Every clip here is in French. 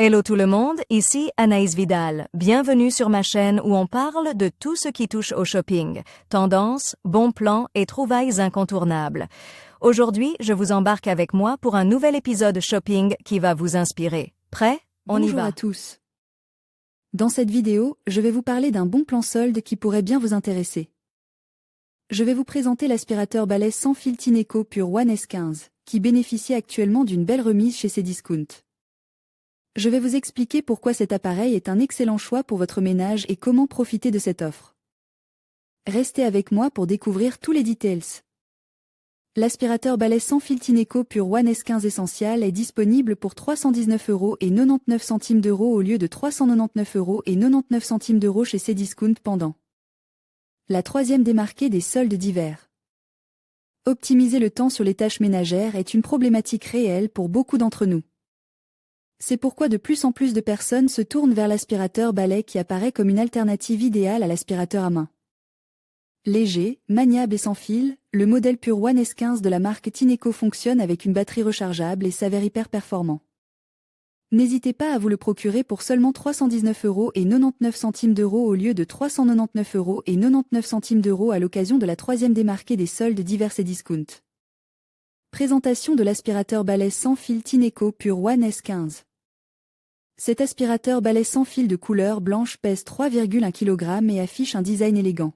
Hello tout le monde, ici Anaïs Vidal. Bienvenue sur ma chaîne où on parle de tout ce qui touche au shopping, tendances, bons plans et trouvailles incontournables. Aujourd'hui, je vous embarque avec moi pour un nouvel épisode shopping qui va vous inspirer. Prêt? On y Bonjour va. à tous. Dans cette vidéo, je vais vous parler d'un bon plan solde qui pourrait bien vous intéresser. Je vais vous présenter l'aspirateur balai sans fil Tineco Pure One S15, qui bénéficie actuellement d'une belle remise chez Cdiscount. Je vais vous expliquer pourquoi cet appareil est un excellent choix pour votre ménage et comment profiter de cette offre. Restez avec moi pour découvrir tous les details. L'aspirateur balai sans fil Tineco Pure One S15 Essential est disponible pour 319,99 € au lieu de 399,99 € chez Cdiscount pendant la troisième démarquée des soldes d'hiver. Optimiser le temps sur les tâches ménagères est une problématique réelle pour beaucoup d'entre nous. C'est pourquoi de plus en plus de personnes se tournent vers l'aspirateur balai qui apparaît comme une alternative idéale à l'aspirateur à main. Léger, maniable et sans fil, le modèle Pure One S15 de la marque Tineco fonctionne avec une batterie rechargeable et s'avère hyper performant. N'hésitez pas à vous le procurer pour seulement 319,99 € au lieu de 399,99 € à l'occasion de la troisième démarquée des soldes d'hiver Cdiscount. Présentation de l'aspirateur balai sans fil Tineco Pure One S15. Cet aspirateur balai sans fil de couleur blanche pèse 3,1 kg et affiche un design élégant.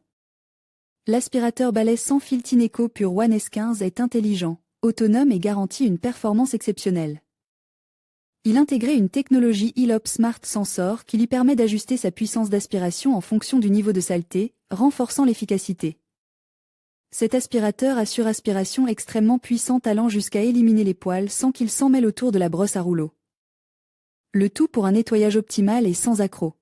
L'aspirateur balai sans fil Tineco Pure One S15 est intelligent, autonome et garantit une performance exceptionnelle. Il intègre une technologie ILOP Smart Sensor qui lui permet d'ajuster sa puissance d'aspiration en fonction du niveau de saleté, renforçant l'efficacité. Cet aspirateur assure aspiration extrêmement puissante allant jusqu'à éliminer les poils sans qu'il s'en mêle autour de la brosse à rouleau. Le tout pour un nettoyage optimal et sans accroc.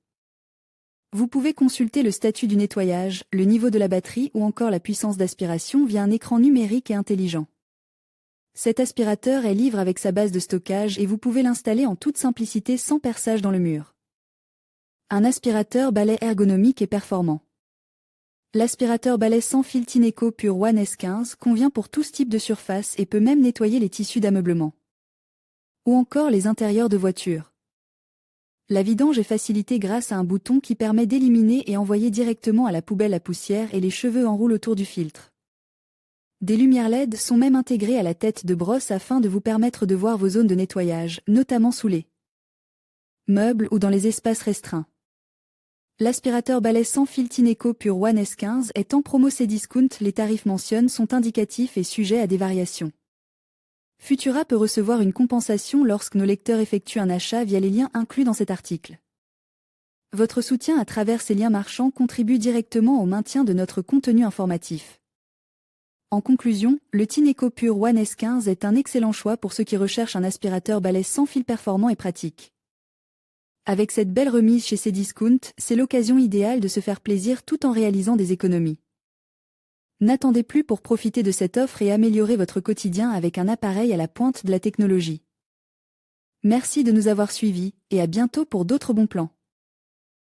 Vous pouvez consulter le statut du nettoyage, le niveau de la batterie ou encore la puissance d'aspiration via un écran numérique et intelligent. Cet aspirateur est libre avec sa base de stockage et vous pouvez l'installer en toute simplicité sans perçage dans le mur. Un aspirateur balai ergonomique et performant. L'aspirateur balai sans fil Tineco Pure One S15 convient pour tout type de surface et peut même nettoyer les tissus d'ameublement. Ou encore les intérieurs de voitures. La vidange est facilitée grâce à un bouton qui permet d'éliminer et envoyer directement à la poubelle la poussière et les cheveux en roule autour du filtre. Des lumières LED sont même intégrées à la tête de brosse afin de vous permettre de voir vos zones de nettoyage, notamment sous les meubles ou dans les espaces restreints. L'aspirateur balai sans fil Tineco Pure One S15 est en promo Cdiscount. Les tarifs mentionnés sont indicatifs et sujets à des variations. Futura peut recevoir une compensation lorsque nos lecteurs effectuent un achat via les liens inclus dans cet article. Votre soutien à travers ces liens marchands contribue directement au maintien de notre contenu informatif. En conclusion, le Tineco Pure One S15 est un excellent choix pour ceux qui recherchent un aspirateur balai sans fil performant et pratique. Avec cette belle remise chez Cdiscount, c'est l'occasion idéale de se faire plaisir tout en réalisant des économies. N'attendez plus pour profiter de cette offre et améliorer votre quotidien avec un appareil à la pointe de la technologie. Merci de nous avoir suivis et à bientôt pour d'autres bons plans.